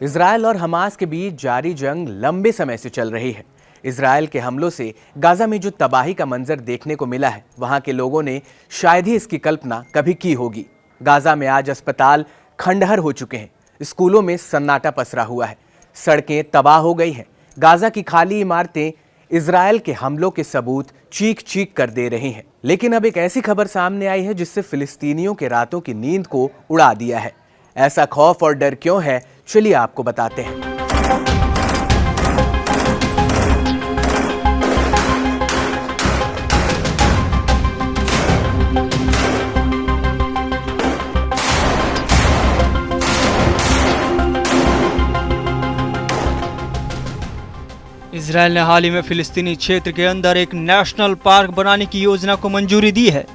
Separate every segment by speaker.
Speaker 1: Israel और Hamas के बीच जारी जंग लंबे समय से चल रही है। इजरायल के हमलों से गाजा में जो तबाही का मंजर देखने को मिला है, वहां के लोगों ने शायद ही इसकी कल्पना कभी की होगी। गाजा में आज अस्पताल खंडहर हो चुके हैं, स्कूलों में सन्नाटा पसरा हुआ है, सड़कें तबाह हो गई हैं। गाजा की खाली इमारतें इजरायल के हमलों के सबूत चीख चीख कर दे रही हैं। लेकिन अब एक ऐसी खबर सामने आई है जिससे फिलिस्तीनियों के रातों की नींद को उड़ा दिया है। ऐसा खौफ और डर क्यों है, चलिए आपको बताते हैं।
Speaker 2: इजरायल ने हाल ही में फिलिस्तीनी क्षेत्र के अंदर एक नेशनल पार्क बनाने की योजना को मंजूरी दी है,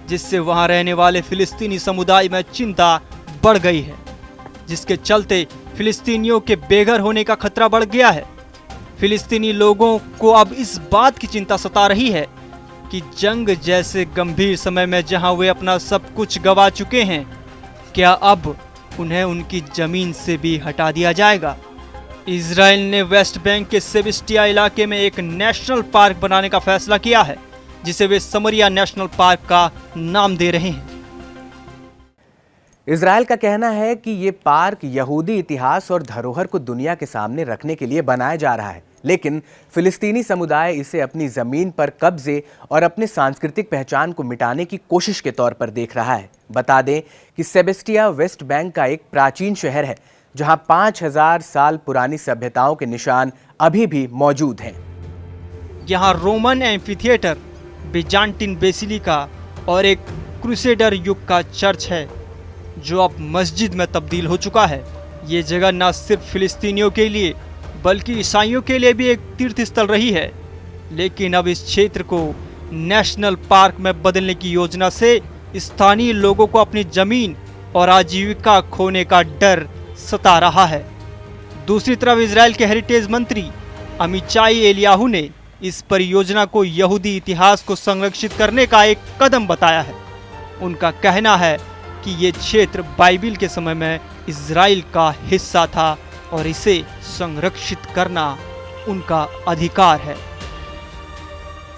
Speaker 2: जिससे वहां रहने वाले फिलिस्तीनी समुदाय में चिंता बढ़ गई है, जिसके चलते फिलिस्तीनियों के बेघर होने का खतरा बढ़ गया है। फिलिस्तीनी लोगों को अब इस बात की चिंता सता रही है कि जंग जैसे गंभीर समय में जहां वे अपना सब कुछ गंवा चुके हैं, क्या अब उन्हें उनकी जमीन से भी हटा दिया जाएगा। इजरायल ने वेस्ट बैंक के सेबेस्टिया इलाके में एक नेशनल पार्क बनाने का फैसला किया है, जिसे वे समरिया नेशनल पार्क का नाम दे रहे हैं।
Speaker 1: इजरायल का कहना है कि ये पार्क यहूदी इतिहास और धरोहर को दुनिया के सामने रखने के लिए बनाया जा रहा है, लेकिन फिलिस्तीनी समुदाय इसे अपनी जमीन पर कब्जे और अपने सांस्कृतिक पहचान को मिटाने की कोशिश के तौर पर देख रहा है। बता दें कि सेबेस्टिया वेस्ट बैंक का एक प्राचीन शहर है, जहां 5000 साल पुरानी सभ्यताओं के निशान अभी भी मौजूद हैं।
Speaker 2: यहाँ रोमन एम्फीथिएटर, बिजान्टिन बेसिलिका और एक क्रूसेडर युग का चर्च है, जो अब मस्जिद में तब्दील हो चुका है। ये जगह न सिर्फ फिलिस्तीनियों के लिए बल्कि ईसाइयों के लिए भी एक तीर्थ स्थल रही है, लेकिन अब इस क्षेत्र को नेशनल पार्क में बदलने की योजना से स्थानीय लोगों को अपनी जमीन और आजीविका खोने का डर सता रहा है। दूसरी तरफ इजरायल के हेरिटेज मंत्री अमिचाई एलियाहू ने इस परियोजना को यहूदी इतिहास को संरक्षित करने का एक कदम बताया है। उनका कहना है कि ये क्षेत्र बाइबिल के समय में इजराइल का हिस्सा था और इसे संरक्षित करना उनका अधिकार है।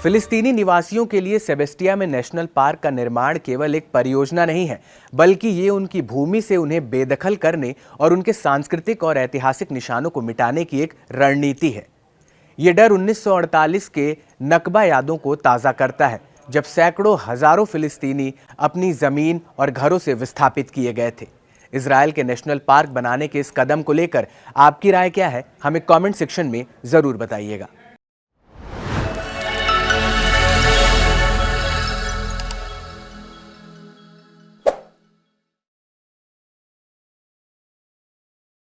Speaker 1: फिलिस्तीनी निवासियों के लिए सेबेस्टिया में नेशनल पार्क का निर्माण केवल एक परियोजना नहीं है, बल्कि ये उनकी भूमि से उन्हें बेदखल करने और उनके सांस्कृतिक और ऐतिहासिक निशानों को मिटाने की एक रणनीति है। ये डर 1948 के नकबा यादों को ताज़ा करता है, जब सैकड़ों हजारों फिलिस्तीनी अपनी जमीन और घरों से विस्थापित किए गए थे। इजरायल के नेशनल पार्क बनाने के इस कदम को लेकर आपकी राय क्या है, हमें कमेंट सेक्शन में जरूर बताइएगा।